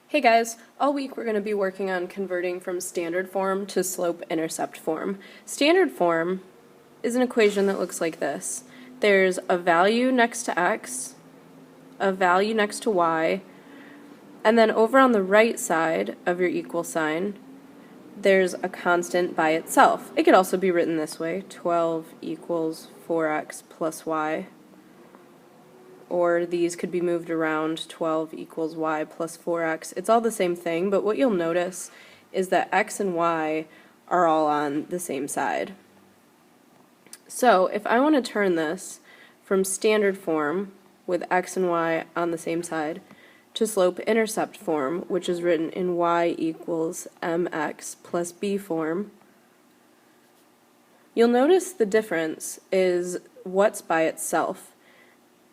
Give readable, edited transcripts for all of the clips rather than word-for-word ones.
Hey guys, all week we're going to be working on converting from standard form to slope-intercept form. Standard form is an equation that looks like this. There's a value next to x, a value next to y, and then over on the right side of your equal sign, there's a constant by itself. It could also be written this way, 12 equals 4x plus y. Or these could be moved around, 12 equals y plus 4x. It's all the same thing, but what you'll notice is that x and y are all on the same side. So if I want to turn this from standard form with x and y on the same side to slope-intercept form, which is written in y equals mx plus b form, you'll notice the difference is what's by itself.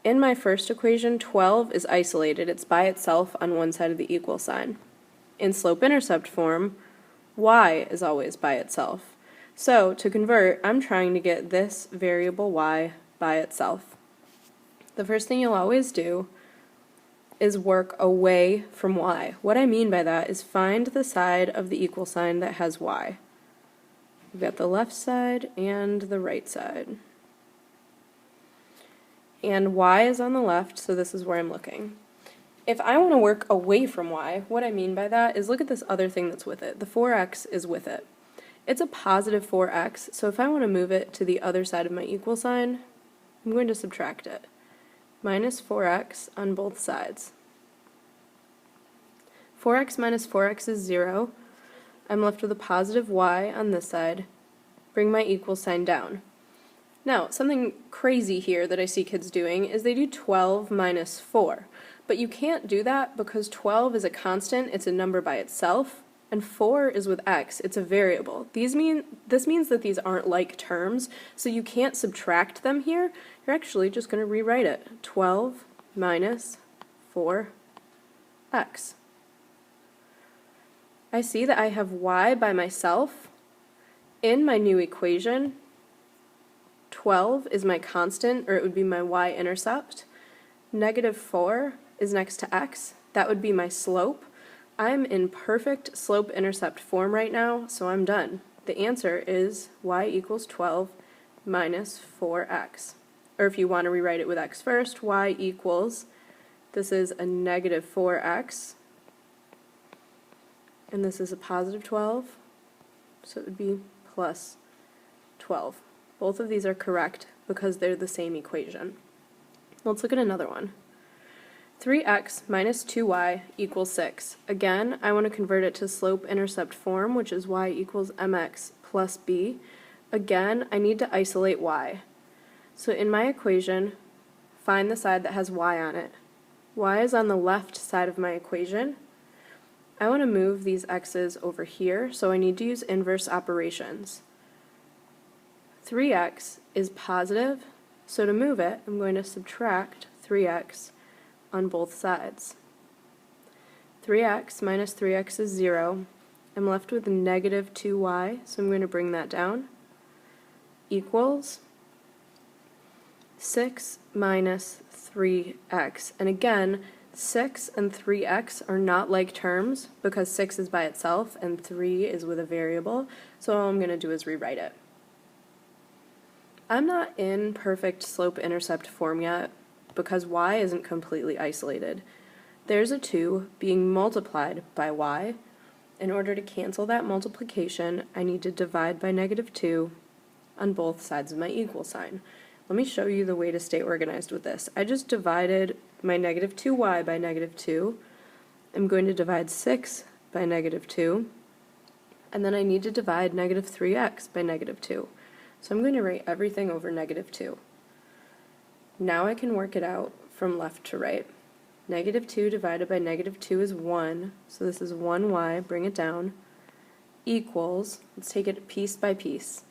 In my first equation, 12 is isolated. It's by itself on one side of the equal sign. In slope-intercept form, y is always by itself. So to convert, I'm trying to get this variable y by itself. The first thing you'll always do is work away from y. What I mean by that is find the side of the equal sign that has y. We've got the left side and the right side. And y is on the left, so this is where I'm looking. If I want to work away from y, what I mean by that is look at this other thing that's with it. The 4x is with it. It's a positive 4x, so if I want to move it to the other side of my equal sign, I'm going to subtract it. Minus 4x on both sides. 4x minus 4x is 0. I'm left with a positive y on this side. Bring my equal sign down. Now, something crazy here that I see kids doing is they do 12 minus 4. But you can't do that because 12 is a constant, it's a number by itself, and 4 is with x, it's a variable. This means that these aren't like terms, so you can't subtract them here. You're actually just going to rewrite it. 12 minus 4x. I see that I have y by myself in my new equation. 12 is my constant, or it would be my y-intercept. Negative 4 is next to x. That would be my slope. I'm in perfect slope-intercept form right now, so I'm done. The answer is y equals 12 minus 4x. Or if you want to rewrite it with x first, y equals, this is a negative 4x, and this is a positive 12, so it would be plus 12. Both of these are correct because they're the same equation. Let's look at another one. 3x minus 2y equals 6. Again, I want to convert it to slope-intercept form, which is y equals mx plus b. Again, I need to isolate y. So in my equation, find the side that has y on it. Y is on the left side of my equation. I want to move these x's over here, so I need to use inverse operations. 3x is positive, so to move it, I'm going to subtract 3x on both sides. 3x minus 3x is 0. I'm left with negative 2y, so I'm going to bring that down, equals 6 minus 3x. And again, 6 and 3x are not like terms because 6 is by itself and 3 is with a variable, so all I'm going to do is rewrite it. I'm not in perfect slope-intercept form yet because y isn't completely isolated. There's a 2 being multiplied by y. In order to cancel that multiplication, I need to divide by negative 2 on both sides of my equal sign. Let me show you the way to stay organized with this. I just divided my negative 2y by negative 2. I'm going to divide 6 by negative 2. And then I need to divide negative 3x by negative 2. So I'm going to write everything over negative 2. Now I can work it out from left to right. Negative 2 divided by negative 2 is 1, so this is 1y, bring it down, equals, let's take it piece by piece.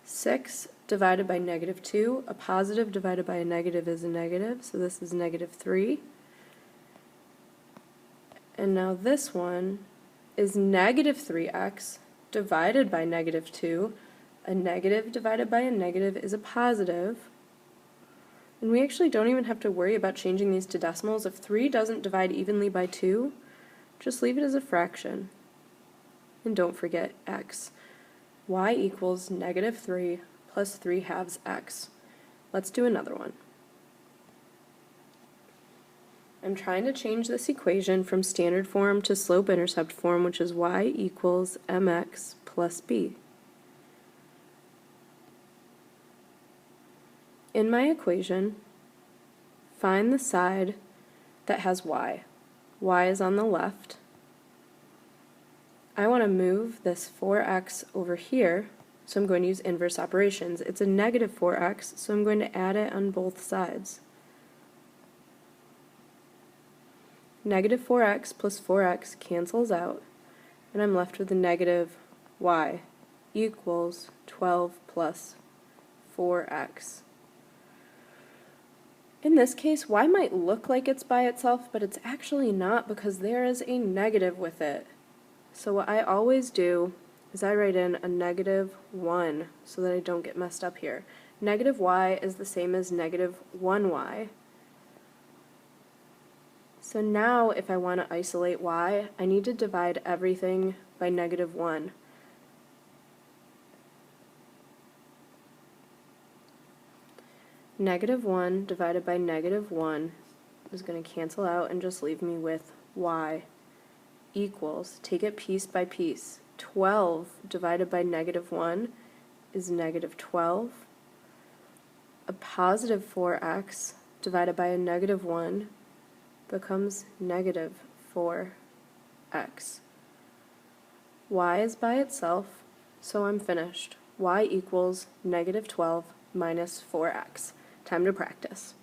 6 divided by negative 2, a positive divided by a negative is a negative, so this is negative 3. And now this one is negative 3x divided by negative 2. A negative divided by a negative is a positive. And we actually don't even have to worry about changing these to decimals. If 3 doesn't divide evenly by 2, just leave it as a fraction. And don't forget x. Y equals negative 3 plus 3 halves x. Let's do another one. I'm trying to change this equation from standard form to slope-intercept form, which is y equals mx plus b. In my equation, find the side that has y. Y is on the left. I want to move this 4x over here, so I'm going to use inverse operations. It's a negative 4x, so I'm going to add it on both sides. Negative 4x plus 4x cancels out, and I'm left with a negative y equals 12 plus 4x. In this case, y might look like it's by itself, but it's actually not because there is a negative with it. So what I always do is I write in a negative 1 so that I don't get messed up here. Negative y is the same as negative 1y. So now if I want to isolate y, I need to divide everything by negative 1. Negative 1 divided by negative 1 is going to cancel out and just leave me with y equals, take it piece by piece, 12 divided by negative 1 is negative 12. A positive 4x divided by a negative 1 becomes negative 4x. Y is by itself, so I'm finished. Y equals negative 12 minus 4x. Time to practice.